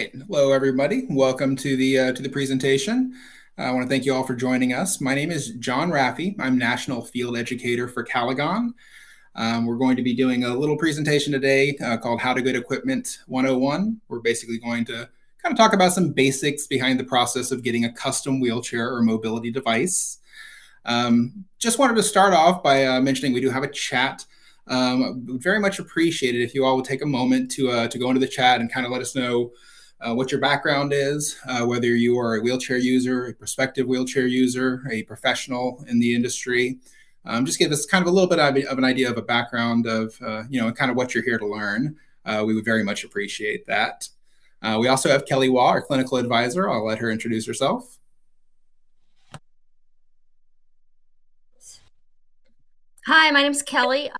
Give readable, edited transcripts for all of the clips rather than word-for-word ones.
right. Hello, everybody. Welcome to the presentation. I want to thank you all for joining us. My name is John Raffi. I'm National Field Educator for Caligon. We're going to be doing a little presentation today called How to Get Equipment 101. We're basically going to kind of talk about some basics behind the process of getting a custom wheelchair or mobility device. Just wanted to start off by mentioning we do have a chat. Would very much appreciate it if you all would take a moment to go into the chat and kind of let us know what your background is, whether you are a wheelchair user, a prospective wheelchair user, a professional in the industry. Just give us kind of a little bit of an idea of a background of, kind of what you're here to learn. We would very much appreciate that. We also have Kelly Waugh, our clinical advisor. I'll let her introduce herself. Hi, my name is Kelly.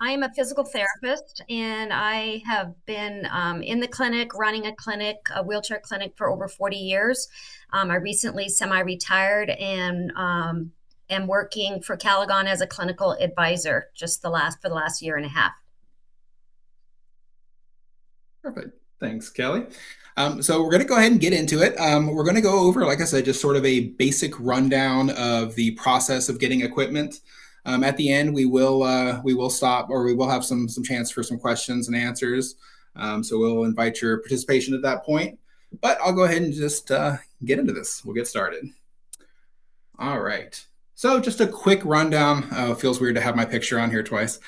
I am a physical therapist, and I have been in the clinic, running a wheelchair clinic for over 40 years. I recently semi-retired and am working for Caligon as a clinical advisor for the last year and a half. Perfect. Thanks, Kelly. So we're going to go ahead and get into it. We're going to go over, like I said, just sort of a basic rundown of the process of getting equipment. At the end, we will stop, or we will have some chance for some questions and answers. So we'll invite your participation at that point. But I'll go ahead and just get into this. We'll get started. All right. So just a quick rundown. It feels weird to have my picture on here twice.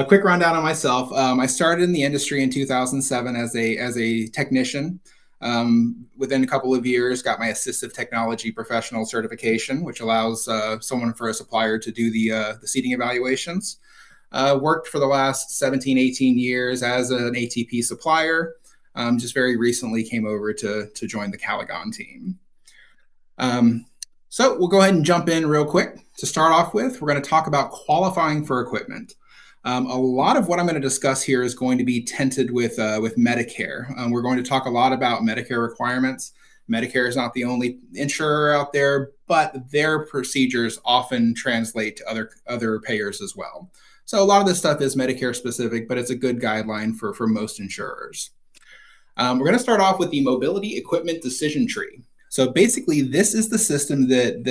Quick rundown on myself. I started in the industry in 2007 as a technician. Within a couple of years, got my assistive technology professional certification, which allows someone for a supplier to do the seating evaluations. Worked for the last 17, 18 years as an ATP supplier. Just very recently came over to join the Caligon team. So we'll go ahead and jump in real quick. To start off with, we're going to talk about qualifying for equipment. A lot of what I'm going to discuss here is going to be tinted with Medicare. We're going to talk a lot about Medicare requirements. Medicare is not the only insurer out there, but their procedures often translate to other payers as well. So a lot of this stuff is Medicare specific, but it's a good guideline for most insurers. We're going to start off with the mobility equipment decision tree. So basically, this is the system that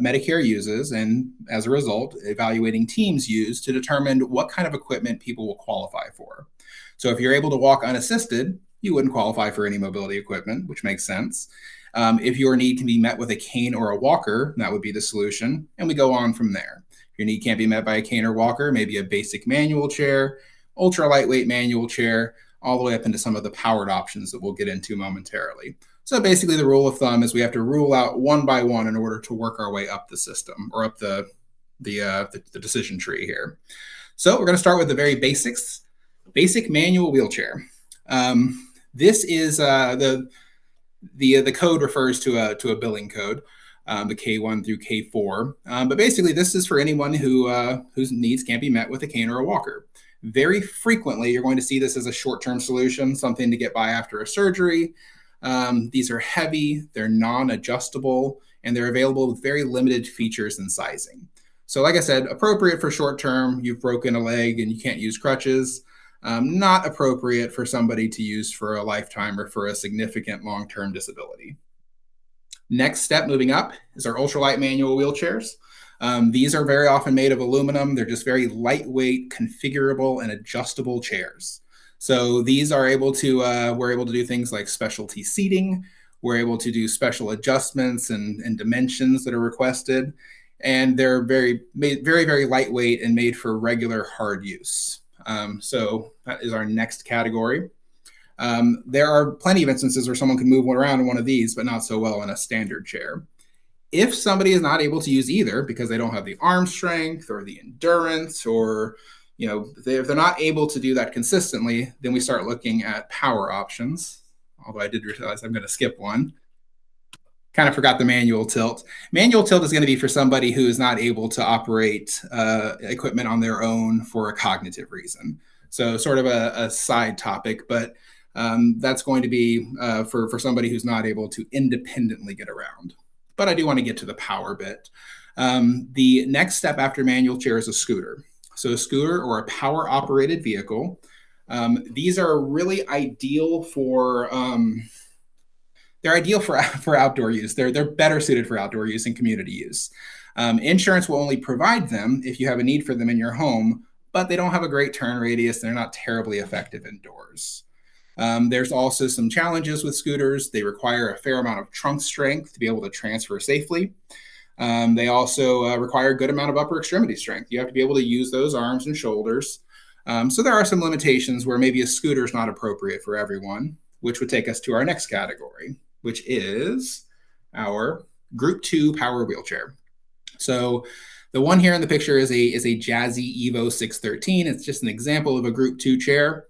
Medicare uses, and as a result, evaluating teams use to determine what kind of equipment people will qualify for. So if you're able to walk unassisted, you wouldn't qualify for any mobility equipment, which makes sense. If your need can be met with a cane or a walker, that would be the solution, and we go on from there. If your need can't be met by a cane or walker, maybe a basic manual chair, ultra lightweight manual chair, all the way up into some of the powered options that we'll get into momentarily. So basically, the rule of thumb is we have to rule out one by one in order to work our way up the system, or up the decision tree here. So we're going to start with the very basics. Basic manual wheelchair. This is the code refers to a billing code, the K1 through K4. But basically, this is for anyone whose needs can't be met with a cane or a walker. Very frequently, you're going to see this as a short-term solution, something to get by after a surgery. These are heavy, they're non-adjustable, and they're available with very limited features and sizing. So like I said, appropriate for short term, you've broken a leg and you can't use crutches. Not appropriate for somebody to use for a lifetime or for a significant long-term disability. Next step, moving up, is our ultralight manual wheelchairs. These are very often made of aluminum. They're just very lightweight, configurable, and adjustable chairs. So these are we're able to do things like specialty seating. We're able to do special adjustments and dimensions that are requested. And they're very, very lightweight and made for regular hard use. So that is our next category. There are plenty of instances where someone can move around in one of these, but not so well in a standard chair. If somebody is not able to use either because they don't have the arm strength or the endurance, or if they're not able to do that consistently, then we start looking at power options. Although I did realize I'm going to skip one. Kind of forgot the manual tilt. Manual tilt is going to be for somebody who is not able to operate equipment on their own for a cognitive reason. So sort of a side topic, but that's going to be for somebody who's not able to independently get around. But I do want to get to the power bit. The next step after manual chair is a scooter. So a scooter or a power-operated vehicle. These are really ideal for they're ideal for outdoor use. They're better suited for outdoor use and community use. Insurance will only provide them if you have a need for them in your home, but they don't have a great turn radius. They're not terribly effective indoors. There's also some challenges with scooters. They require a fair amount of trunk strength to be able to transfer safely. They also require a good amount of upper extremity strength. You have to be able to use those arms and shoulders. So there are some limitations where maybe a scooter is not appropriate for everyone, which would take us to our next category, which is our Group 2 power wheelchair. So the one here in the picture is a Jazzy Evo 613. It's just an example of a Group 2 chair.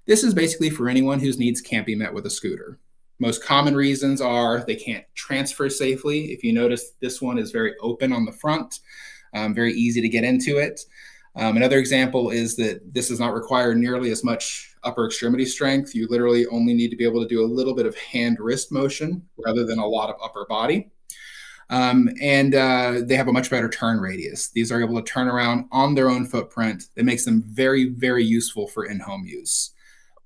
This is basically for anyone whose needs can't be met with a scooter. Most common reasons are they can't transfer safely. If you notice, this one is very open on the front, very easy to get into it. Another example is that this does not require nearly as much upper extremity strength. You literally only need to be able to do a little bit of hand-wrist motion rather than a lot of upper body. They have a much better turn radius. These are able to turn around on their own footprint. That makes them very, very useful for in-home use.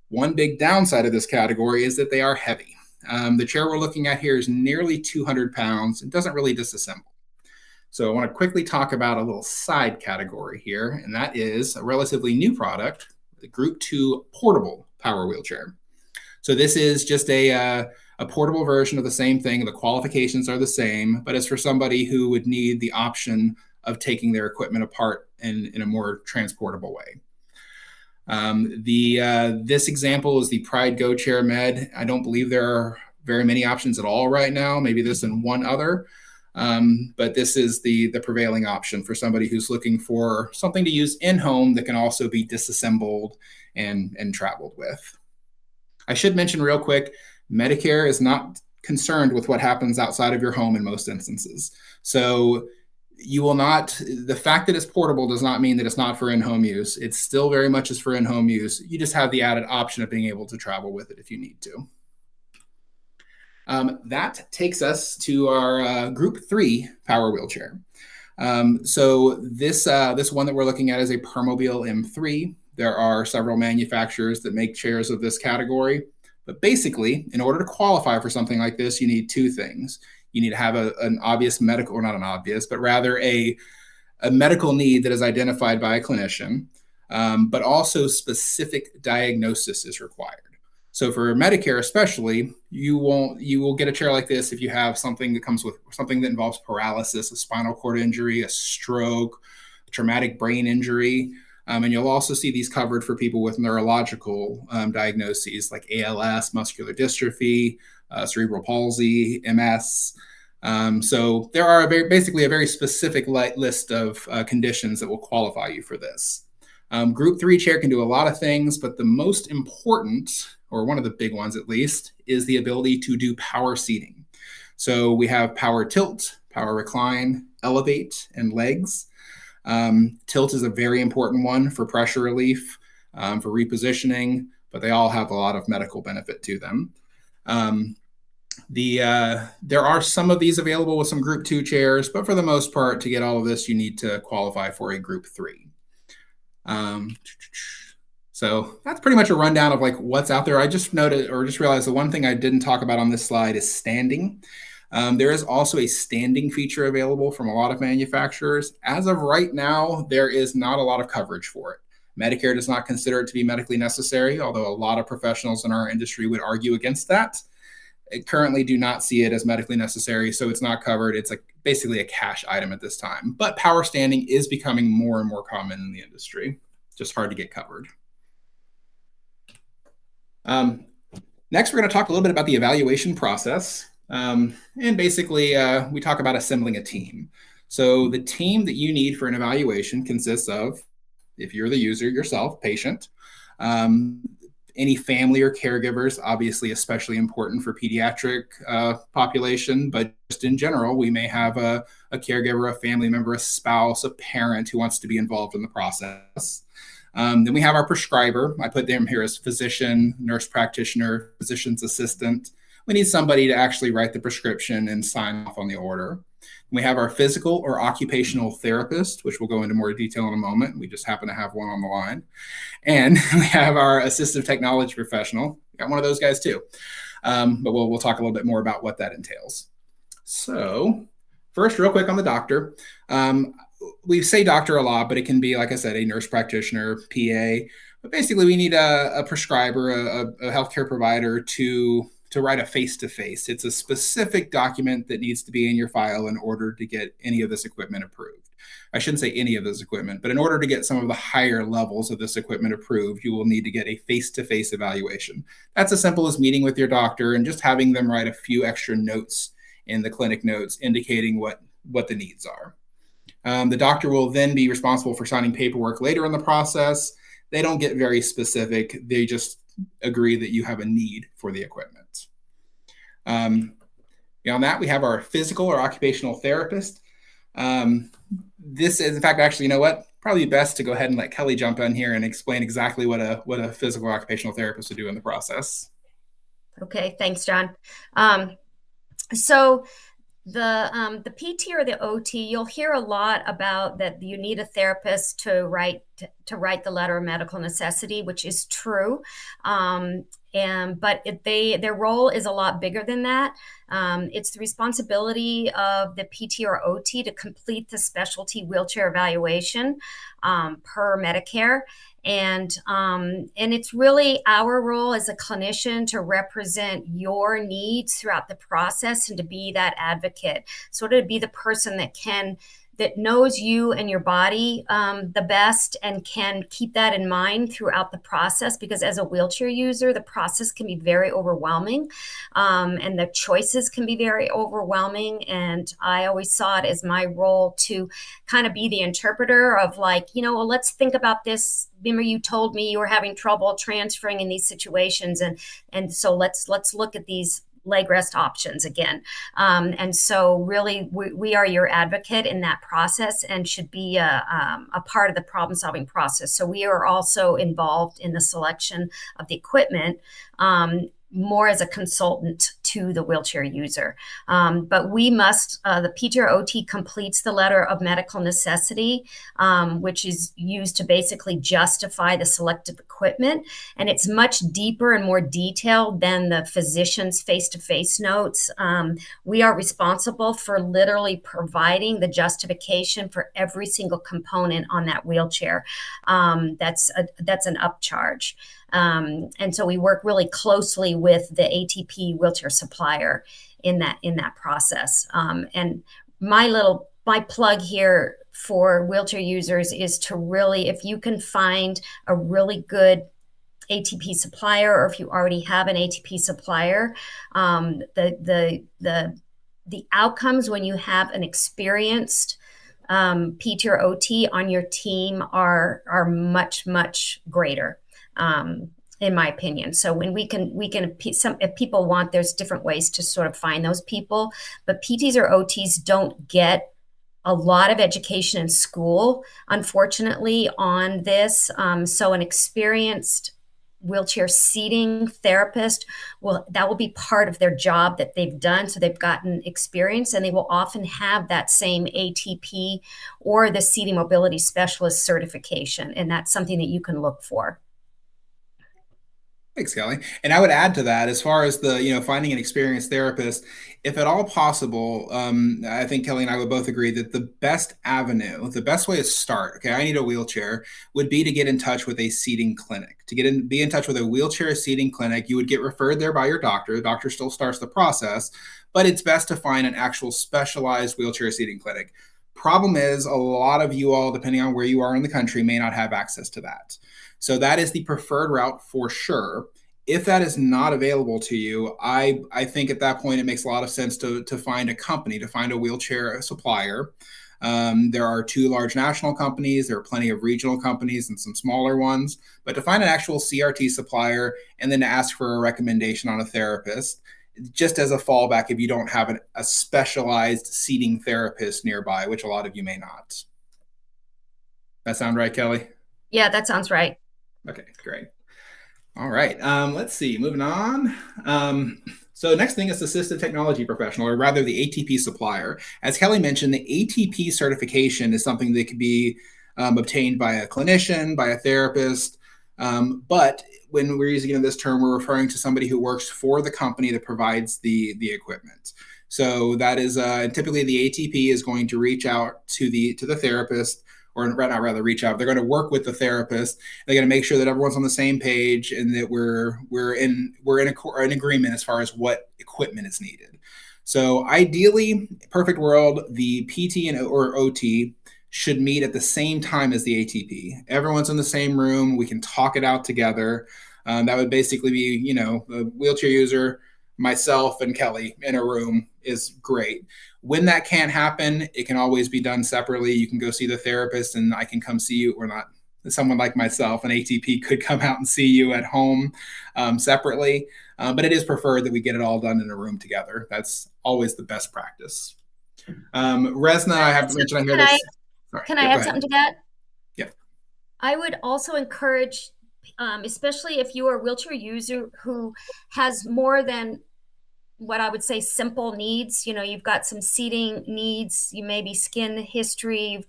One big downside of this category is that they are heavy. The chair we're looking at here is nearly 200 pounds and doesn't really disassemble. So I want to quickly talk about a little side category here, and that is a relatively new product, the Group 2 portable power wheelchair. So this is just a portable version of the same thing. The qualifications are the same, but it's for somebody who would need the option of taking their equipment apart in a more transportable way. This example is the Pride Go Chair Med. I don't believe there are very many options at all right now, maybe this and one other. But this is the prevailing option for somebody who's looking for something to use in-home that can also be disassembled and traveled with. I should mention real quick, Medicare is not concerned with what happens outside of your home in most instances. So you will not, the fact that it's portable does not mean that it's not for in-home use. It still very much is for in-home use. You just have the added option of being able to travel with it if you need to. That takes us to our Group 3 power wheelchair. So this one that we're looking at is a Permobil M3. There are several manufacturers that make chairs of this category. But basically, in order to qualify for something like this, you need two things. You need to have an obvious medical, or not an obvious, but rather a medical need that is identified by a clinician, but also specific diagnosis is required. So for Medicare especially, you will get a chair like this if you have something that comes with something that involves paralysis, a spinal cord injury, a stroke, a traumatic brain injury. And you'll also see these covered for people with neurological diagnoses like ALS, muscular dystrophy, cerebral palsy, MS. So there are basically a very specific list of conditions that will qualify you for this. Group 3 chair can do a lot of things, but the most important, or one of the big ones at least, is the ability to do power seating. So we have power tilt, power recline, elevate, and legs. Tilt is a very important one for pressure relief, for repositioning, but they all have a lot of medical benefit to them. There are some of these available with some Group 2 chairs, but for the most part, to get all of this, you need to qualify for a Group 3. So that's pretty much a rundown of like what's out there. I just noted or just realized the one thing I didn't talk about on this slide is standing. There is also a standing feature available from a lot of manufacturers. As of right now, there is not a lot of coverage for it. Medicare does not consider it to be medically necessary, although a lot of professionals in our industry would argue against that. I currently do not see it as medically necessary, so it's not covered. It's basically a cash item at this time. But power standing is becoming more and more common in the industry. Just hard to get covered. Next, we're going to talk a little bit about the evaluation process. And basically, we talk about assembling a team. So the team that you need for an evaluation consists of, if you're the user yourself, patient, any family or caregivers, obviously especially important for pediatric population, but just in general, we may have a caregiver, a family member, a spouse, a parent who wants to be involved in the process. Then we have our prescriber. I put them here as physician, nurse practitioner, physician's assistant. We need somebody to actually write the prescription and sign off on the order. We have our physical or occupational therapist, which we'll go into more detail in a moment. We just happen to have one on the line. And we have our assistive technology professional. We got one of those guys too. but we'll talk a little bit more about what that entails. So first, real quick on the doctor. We say doctor a lot, but it can be, like I said, a nurse practitioner, PA. But basically, we need a prescriber, a healthcare provider to write a face-to-face. It's a specific document that needs to be in your file in order to get any of this equipment approved. I shouldn't say any of this equipment, but in order to get some of the higher levels of this equipment approved, you will need to get a face-to-face evaluation. That's as simple as meeting with your doctor and just having them write a few extra notes in the clinic notes indicating what the needs are. The doctor will then be responsible for signing paperwork later in the process. They don't get very specific. They just agree that you have a need for the equipment. Beyond that, we have our physical or occupational therapist. This is, in fact, actually, you know what? Probably best to go ahead and let Kelly jump in here and explain exactly what a physical or occupational therapist would do in the process. Okay, thanks, John. So the PT or the OT, you'll hear a lot about that you need a therapist to write the letter of medical necessity, which is true. But their role is a lot bigger than that. It's the responsibility of the PT or OT to complete the specialty wheelchair evaluation per Medicare. And it's really our role as a clinician to represent your needs throughout the process and to be that advocate, sort of be the person that knows you and your body the best and can keep that in mind throughout the process, because as a wheelchair user, the process can be very overwhelming and the choices can be very overwhelming. And I always saw it as my role to kind of be the interpreter of, like, well, let's think about this. Remember, you told me you were having trouble transferring in these situations, and so let's look at these leg rest options again. And so really we are your advocate in that process and should be a part of the problem solving process. So we are also involved in the selection of the equipment, more as a consultant to the wheelchair user. But we must, the PT or OT completes the letter of medical necessity, which is used to basically justify the selective equipment. And it's much deeper and more detailed than the physician's face-to-face notes. We are responsible for literally providing the justification for every single component on that wheelchair. That's an upcharge. And so we work really closely with the ATP wheelchair supplier in that process. And my plug here for wheelchair users is to really, if you can find a really good ATP supplier, or if you already have an ATP supplier, the outcomes when you have an experienced PT or OT on your team are much, much greater. In my opinion. So when if people want, there's different ways to sort of find those people, but PTs or OTs don't get a lot of education in school, unfortunately, on this. So an experienced wheelchair seating therapist that will be part of their job that they've done. So they've gotten experience, and they will often have that same ATP or the seating mobility specialist certification. And that's something that you can look for. Thanks, Kelly. And I would add to that, as far as the, finding an experienced therapist, if at all possible, I think Kelly and I would both agree that the best avenue, the best way to start, okay, I need a wheelchair, would be to get in touch with a seating clinic. Be in touch with a wheelchair seating clinic. You would get referred there by your doctor. The doctor still starts the process, but it's best to find an actual specialized wheelchair seating clinic. Problem is, a lot of you all, depending on where you are in the country, may not have access to that. So that is the preferred route for sure. If that is not available to you, I think at that point it makes a lot of sense to find a company, to find a wheelchair supplier. There are 2 large national companies. There are plenty of regional companies and some smaller ones. But to find an actual CRT supplier and then to ask for a recommendation on a therapist, just as a fallback if you don't have a specialized seating therapist nearby, which a lot of you may not. That sound right, Kelly? Yeah, that sounds right. Okay, great. All right, let's see, moving on. So next thing is assistive technology professional, or rather the ATP supplier. As Kelly mentioned, the ATP certification is something that could be obtained by a clinician, by a therapist, but when we're using this term, we're referring to somebody who works for the company that provides the equipment. So that is typically the ATP is going to reach out to the therapist, or not rather reach out. They're going to work with the therapist. They're going to make sure that everyone's on the same page and that we're in an agreement as far as what equipment is needed. So ideally, perfect world, the PT or OT should meet at the same time as the ATP. Everyone's in the same room. We can talk it out together. That would basically be, a wheelchair user, myself, and Kelly in a room is great. When that can't happen, it can always be done separately. You can go see the therapist and I can come see you, or not. Someone like myself, an ATP, could come out and see you at home separately. But it is preferred that we get it all done in a room together. That's always the best practice. Resna, I have to mention on here. Can I add something to that? Yeah. I would also encourage, especially if you are a wheelchair user who has more than what I would say simple needs. You've got some seating needs, you may be skin history,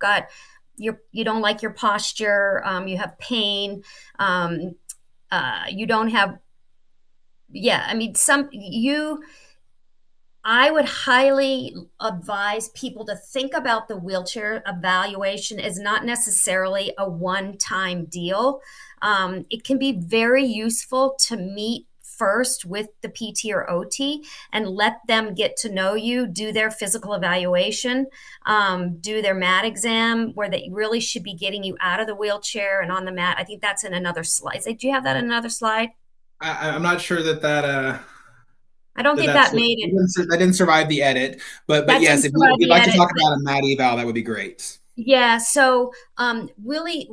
you don't like your posture, you have pain, you don't have, I would highly advise people to think about the wheelchair evaluation as not necessarily a one-time deal. It can be very useful to meet first with the PT or OT and let them get to know you, do their physical evaluation, do their mat exam, where they really should be getting you out of the wheelchair and on the mat. I think that's in another slide. Do you have that in another slide? I'm not sure that I don't think that made it. That didn't survive the edit, but yes, if you'd like to talk about a mat eval, that would be great. Yeah. So really,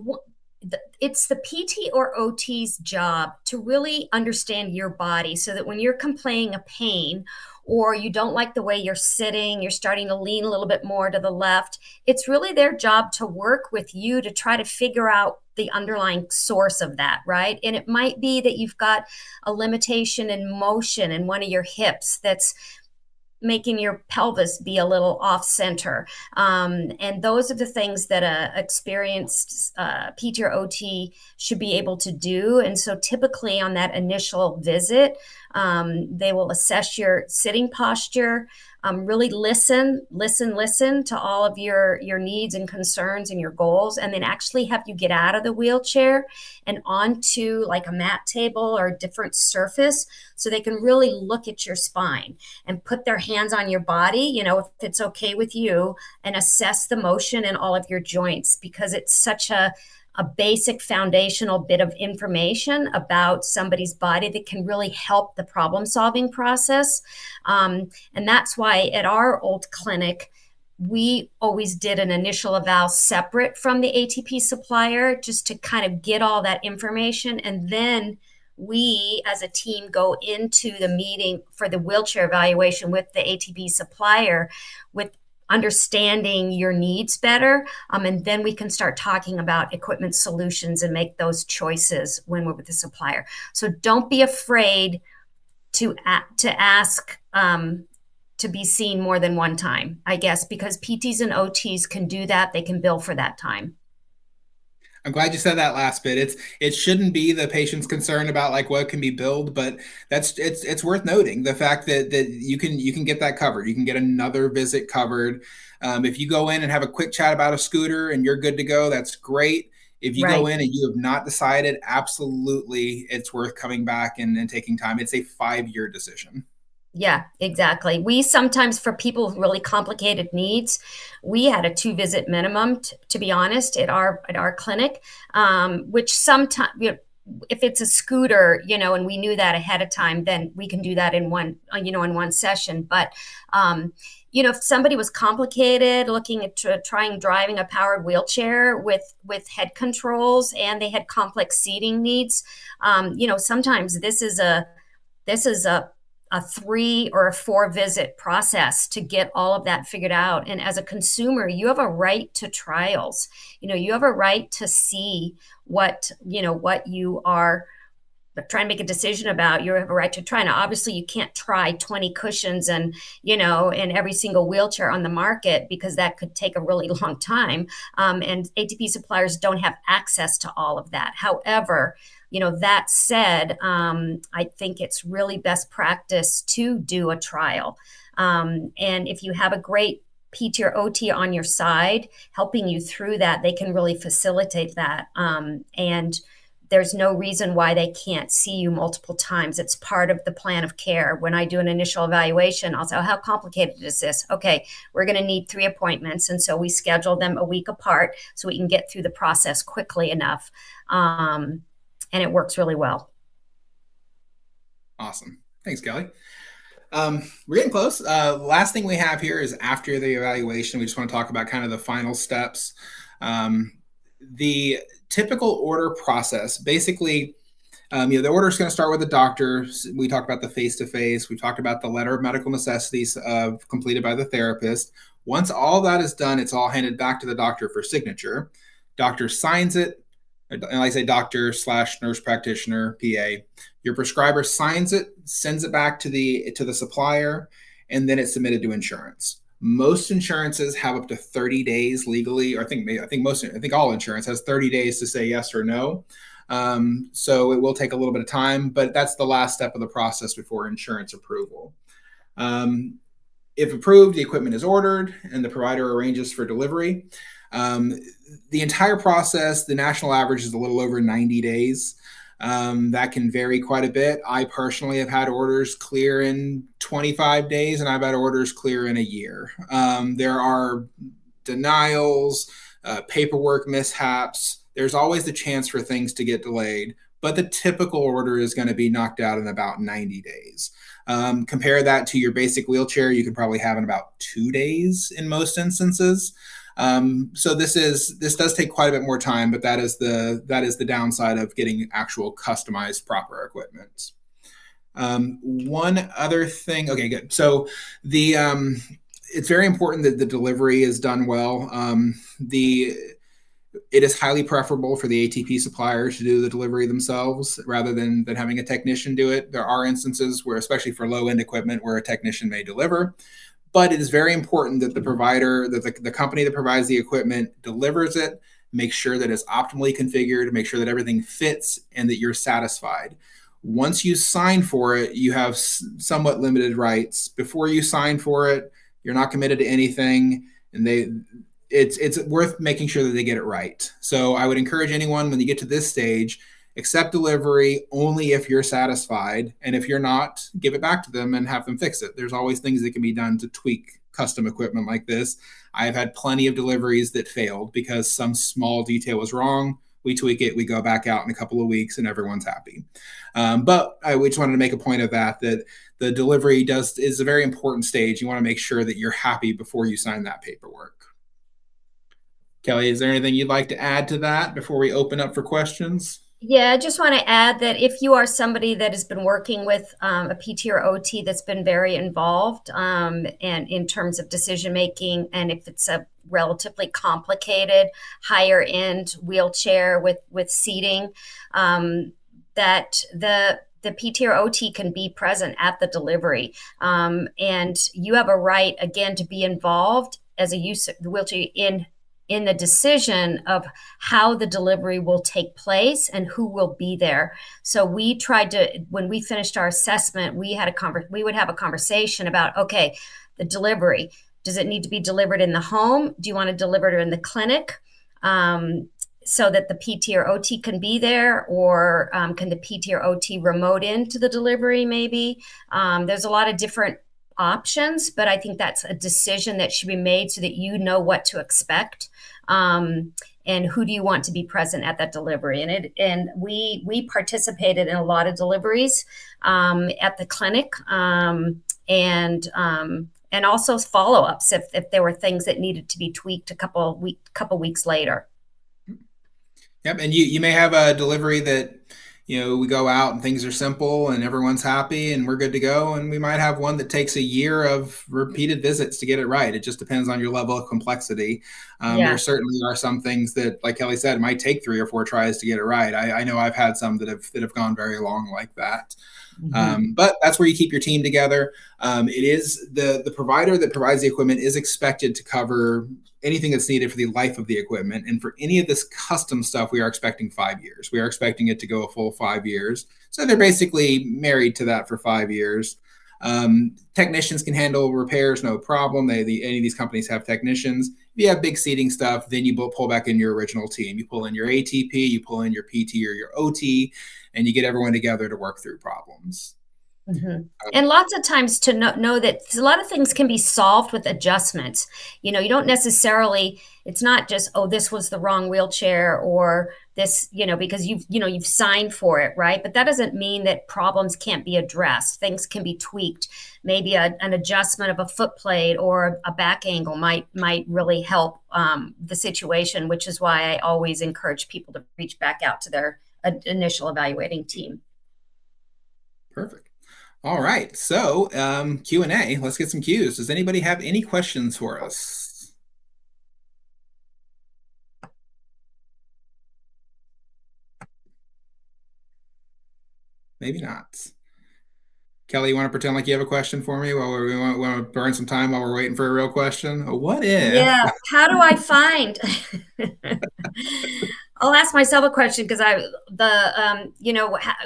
it's the PT or OT's job to really understand your body, so that when you're complaining of pain, or you don't like the way you're sitting, you're starting to lean a little bit more to the left, it's really their job to work with you to try to figure out the underlying source of that, right? And it might be that you've got a limitation in motion in one of your hips that's making your pelvis be a little off center. And those are the things that a experienced PT or OT should be able to do. And so typically on that initial visit, they will assess your sitting posture, really listen to all of your needs and concerns and your goals, and then actually have you get out of the wheelchair and onto like a mat table or a different surface, so they can really look at your spine and put their hands on your body, if it's okay with you, and assess the motion in all of your joints, because it's such a basic foundational bit of information about somebody's body that can really help the problem solving process. And that's why at our old clinic, we always did an initial eval separate from the ATP supplier, just to kind of get all that information. And then we as a team go into the meeting for the wheelchair evaluation with the ATP supplier with understanding your needs better. And then we can start talking about equipment solutions and make those choices when we're with the supplier. So don't be afraid to ask to be seen more than one time, I guess, because PTs and OTs can do that. They can bill for that time. I'm glad you said that last bit. It shouldn't be the patient's concern about like what can be billed, but it's worth noting the fact that you can get that covered. You can get another visit covered. If you go in and have a quick chat about a scooter and you're good to go, that's great. If you go in and you have not decided, absolutely, it's worth coming back and taking time. It's a 5-year decision. Yeah, exactly. We sometimes, for people with really complicated needs, we had a 2-visit minimum, to be honest, at our clinic, which sometimes, if it's a scooter, and we knew that ahead of time, then we can do that in one session. But, if somebody was complicated, looking at trying driving a powered wheelchair with head controls, and they had complex seating needs, sometimes this is a 3 or a 4 visit process to get all of that figured out. And as a consumer, you have a right to trials. You have a right to see what you are trying to make a decision about, you have a right to try. Now, obviously, you can't try 20 cushions and, in every single wheelchair on the market, because that could take a really long time. And ATP suppliers don't have access to all of that. However, that said, I think it's really best practice to do a trial. And if you have a great PT or OT on your side helping you through that, they can really facilitate that. And there's no reason why they can't see you multiple times. It's part of the plan of care. When I do an initial evaluation, I'll say, oh, how complicated is this? Okay, we're going to need 3 appointments. And so we schedule them a week apart so we can get through the process quickly enough. And it works really well. Awesome. Thanks, Kelly. We're getting close. Last thing we have here is after the evaluation. We just want to talk about kind of the final steps. The typical order process, basically, the order is going to start with the doctor. We talked about the face-to-face. We talked about the letter of medical necessities completed by the therapist. Once all that is done, it's all handed back to the doctor for signature. Doctor signs it. And like I say, doctor/nurse practitioner, PA. Your prescriber signs it, sends it back to the supplier, and then it's submitted to insurance. Most insurances have up to 30 days legally, or I think all insurance has 30 days to say yes or no. So it will take a little bit of time, but that's the last step of the process before insurance approval. If approved, the equipment is ordered and the provider arranges for delivery. The entire process, the national average is a little over 90 days. That can vary quite a bit. I personally have had orders clear in 25 days, and I've had orders clear in a year. There are denials, paperwork mishaps. There's always the chance for things to get delayed, but the typical order is going to be knocked out in about 90 days. Compare that to your basic wheelchair, you could probably have in about 2 days in most instances. So this does take quite a bit more time, but that is the downside of getting actual customized proper equipment. One other thing. Okay, good. So it's very important that the delivery is done well. It is highly preferable for the ATP suppliers to do the delivery themselves rather than having a technician do it. There are instances where, especially for low-end equipment, where a technician may deliver. But it is very important that the provider, that the company that provides the equipment delivers it, make sure that it's optimally configured, make sure that everything fits, and that you're satisfied. Once you sign for it, you have somewhat limited rights. Before you sign for it, you're not committed to anything, and it's worth making sure that they get it right. So I would encourage anyone, when you get to this stage, accept delivery only if you're satisfied. And if you're not, give it back to them and have them fix it. There's always things that can be done to tweak custom equipment like this. I've had plenty of deliveries that failed because some small detail was wrong. We tweak it, we go back out in a couple of weeks, and everyone's happy. But I just wanted to make a point of that the delivery is a very important stage. You want to make sure that you're happy before you sign that paperwork. Kelly, is there anything you'd like to add to that before we open up for questions? Yeah, I just want to add that if you are somebody that has been working with a PT or OT that's been very involved and in terms of decision making, and if it's a relatively complicated higher end wheelchair with seating, that the PT or OT can be present at the delivery, and you have a right again to be involved as a user of the wheelchair in the decision of how the delivery will take place and who will be there. So we tried to, when we finished our assessment, we would have a conversation about, okay, the delivery, does it need to be delivered in the home? Do you want to deliver it in the clinic so that the PT or OT can be there? Or can the PT or OT remote into the delivery maybe? There's a lot of different options, but I think that's a decision that should be made so that you know what to expect, and who do you want to be present at that delivery. And we participated in a lot of deliveries at the clinic, and also follow-ups if there were things that needed to be tweaked a couple weeks later. Yep, and you may have a delivery that we go out and things are simple and everyone's happy and we're good to go. And we might have one that takes a year of repeated visits to get it right. It just depends on your level of complexity. There Yeah. certainly are some things that, like Kelly said, it might take 3 or 4 tries to get it right. I know I've had some that have gone very long like that. Hmm. But that's where you keep your team together. It is the provider that provides the equipment is expected to cover anything that's needed for the life of the equipment. And for any of this custom stuff, we are expecting 5 years. We are expecting it to go a full 5 years. So they're basically married to that for 5 years. Technicians can handle repairs, no problem. Any of these companies have technicians. If you have big seating stuff, then you pull back in your original team. You pull in your ATP, you pull in your PT or your OT, and you get everyone together to work through problems. Hmm. And lots of times to know that a lot of things can be solved with adjustments. You don't necessarily, it's not just, oh, this was the wrong wheelchair or this, because you've signed for it, right? But that doesn't mean that problems can't be addressed. Things can be tweaked. Maybe an adjustment of a foot plate or a back angle might really help the situation, which is why I always encourage people to reach back out to their initial evaluating team. Perfect. All right. So Q&A. Let's get some Q's. Does anybody have any questions for us? Maybe not. Kelly, you want to pretend like you have a question for me while we want to burn some time while we're waiting for a real question? What if? Yeah. How do I find? I'll ask myself a question because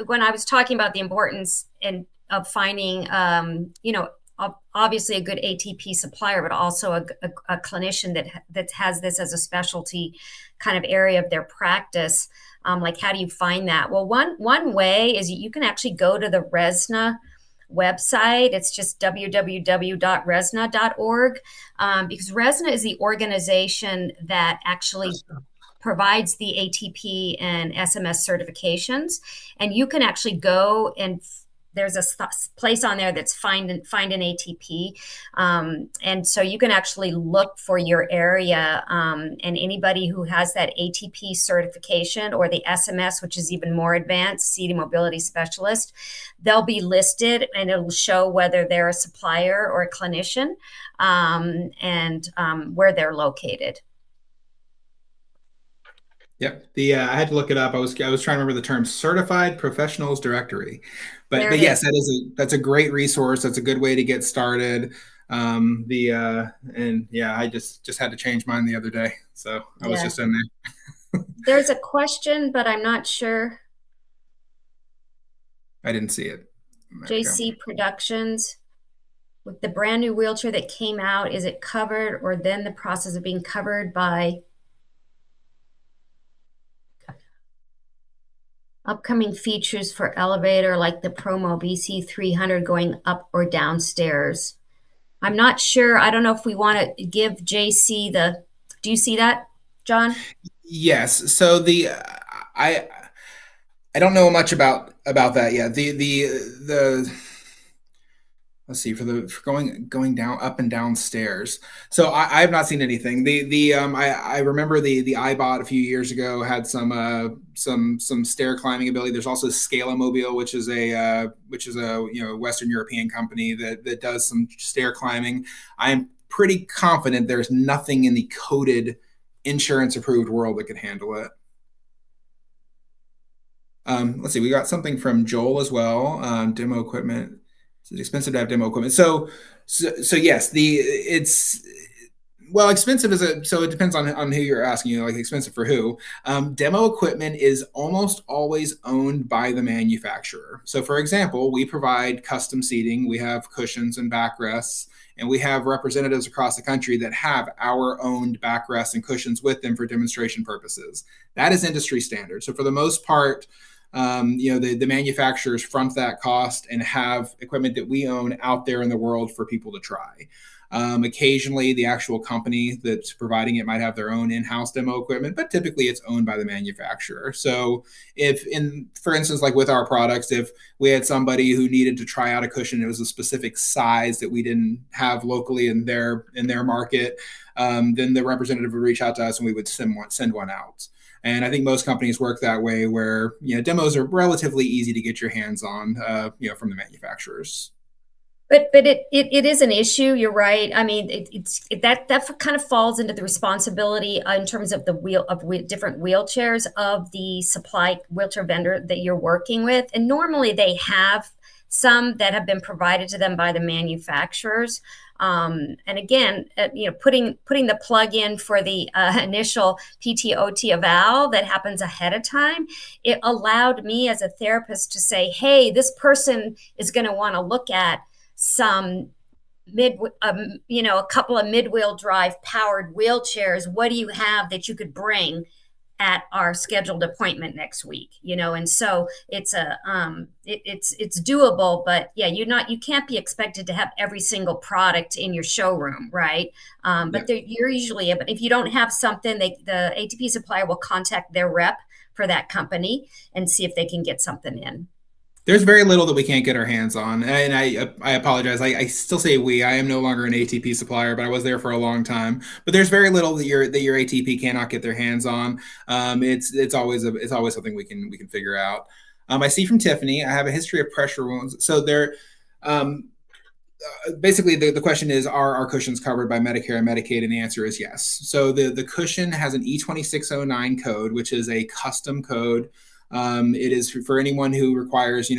when I was talking about the importance of finding obviously a good ATP supplier, but also a clinician that has this as a specialty kind of area of their practice. Like, how do you find that? Well, one way is you can actually go to the RESNA website. It's just www.resna.org, because RESNA is the organization that actually provides the ATP and SMS certifications. And you can actually go and there's a place on there that's find an ATP, and so you can actually look for your area, and anybody who has that ATP certification or the SMS, which is even more advanced, seating mobility specialist, they'll be listed, and it'll show whether they're a supplier or a clinician, and where they're located. Yep. I had to look it up. I was trying to remember the term certified professionals directory, There but it yes, is. that's a great resource. That's a good way to get started. And yeah, I just had to change mine the other day, so I was Yeah. just in there. There's a question, but I'm not sure. I didn't see it. There we go. JC Productions, with the brand new wheelchair that came out, is it covered or then the process of being covered by upcoming features for elevator like the Promo BC300 going up or downstairs? I'm not sure. I don't know if we want to give JC do you see that, John? Yes. So I I don't know much about that yet. The let's see for going down up and downstairs. So I have not seen anything. I remember the iBot a few years ago had some stair climbing ability. There's also Scalomobile, which is a Western European company that does some stair climbing. I'm pretty confident there's nothing in the coded insurance approved world that could handle it. Let's see, we got something from Joel as well. Demo equipment. It's expensive to have demo equipment. So yes, it's well, expensive so it depends on who you're asking. Like expensive for who. Demo equipment is almost always owned by the manufacturer. So for example, we provide custom seating. We have cushions and backrests, and we have representatives across the country that have our owned backrests and cushions with them for demonstration purposes. That is industry standard. So for the most part, the manufacturers front that cost and have equipment that we own out there in the world for people to try. Occasionally, the actual company that's providing it might have their own in-house demo equipment, but typically it's owned by the manufacturer. So for instance, like with our products, if we had somebody who needed to try out a cushion, it was a specific size that we didn't have locally in their market, then the representative would reach out to us and we would send one out. And I think most companies work that way, where demos are relatively easy to get your hands on, from the manufacturers. But it is an issue. You're right. I mean, that kind of falls into the responsibility in terms of different wheelchairs of the supply wheelchair vendor that you're working with. And normally they have some that have been provided to them by the manufacturers. And again, putting the plug in for the initial PT/OT eval that happens ahead of time, it allowed me as a therapist to say, hey, this person is going to want to look at some a couple of mid-wheel drive powered wheelchairs. What do you have that you could bring at our scheduled appointment next week? And so it's it's doable, but yeah, you can't be expected to have every single product in your showroom, right? But you're usually, but if you don't have something, the ATP supplier will contact their rep for that company and see if they can get something in. There's very little that we can't get our hands on, and I apologize. I still say we. I am no longer an ATP supplier, but I was there for a long time. But there's very little that your ATP cannot get their hands on. It's always something we can figure out. I see from Tiffany, I have a history of pressure wounds. So they're basically the question is, are our cushions covered by Medicare and Medicaid? And the answer is yes. So the cushion has an E2609 code, which is a custom code. It is for anyone who requires,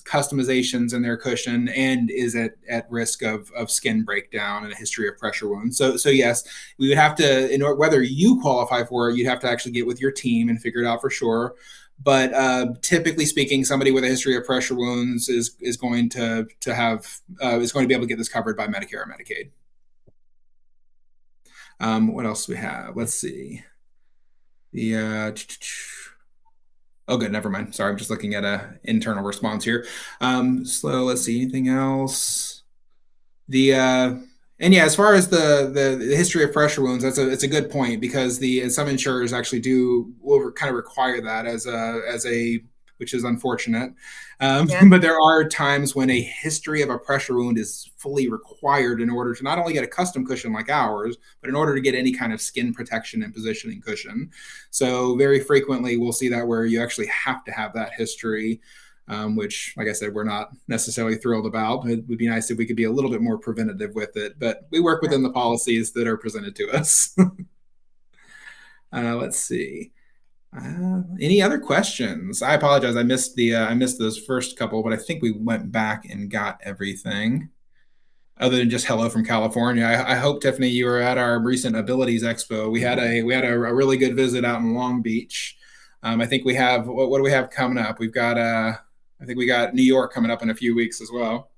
customizations in their cushion and is at risk of skin breakdown and a history of pressure wounds. So yes, we would have to, whether you qualify for it, you'd have to actually get with your team and figure it out for sure. But typically speaking, somebody with a history of pressure wounds is going to be able to get this covered by Medicare or Medicaid. What else do we have? Let's see. Oh, good. Never mind. Sorry, I'm just looking at a internal response here. Let's see. Anything else? And yeah, as far as the history of pressure wounds, it's a good point, because some insurers actually will kind of require that as a which is unfortunate. But there are times when a history of a pressure wound is fully required in order to not only get a custom cushion like ours, but in order to get any kind of skin protection and positioning cushion. So very frequently we'll see that where you actually have to have that history, which, like I said, we're not necessarily thrilled about. It would be nice if we could be a little bit more preventative with it, but we work within the policies that are presented to us. Let's see. Any other questions? I apologize. I missed those first couple, but I think we went back and got everything. Other than just hello from California. I hope, Tiffany, you were at our recent Abilities Expo. We had a really good visit out in Long Beach. I think we have what do we have coming up? We've got I think we got New York coming up in a few weeks as well.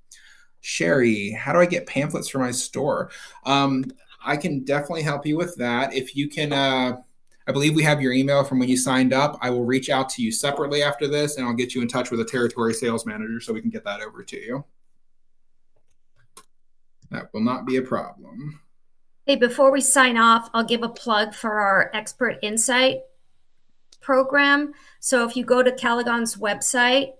Sherry, how do I get pamphlets for my store? I can definitely help you with that. If you can. I believe we have your email from when you signed up. I will reach out to you separately after this, and I'll get you in touch with a territory sales manager so we can get that over to you. That will not be a problem. Hey, before we sign off, I'll give a plug for our Expert Insight program. So if you go to Caligon's website,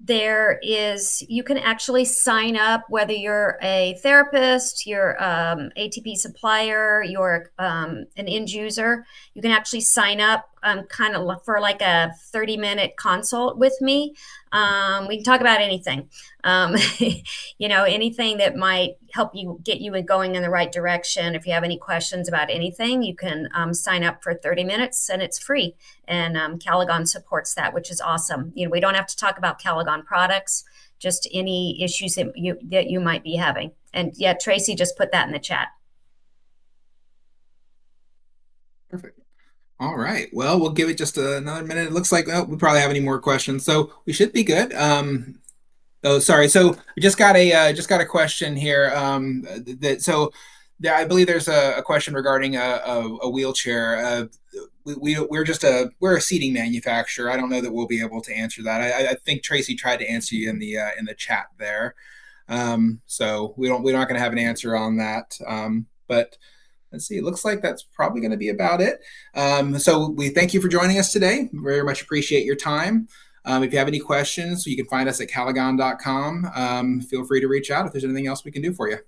you can actually sign up, whether you're a therapist, you're ATP supplier, you're an end user. You can actually sign up kind of for like a 30-minute consult with me. We can talk about anything, anything that might help you get you going in the right direction. If you have any questions about anything, you can sign up for 30 minutes and it's free. And Caligon supports that, which is awesome. We don't have to talk about Caligon products, just any issues that you might be having. And yeah, Tracy just put that in the chat. Perfect. All right. Well, we'll give it just another minute. It looks like we probably have any more questions, so we should be good. Sorry. So we just got a question here. I believe there's a question regarding a wheelchair. We're a seating manufacturer. I don't know that we'll be able to answer that. I think Tracy tried to answer you in the chat there. So we're not going to have an answer on that. But let's see. It looks like that's probably going to be about it. So we thank you for joining us today. Very much appreciate your time. If you have any questions, you can find us at Caligon.com. Feel free to reach out if there's anything else we can do for you.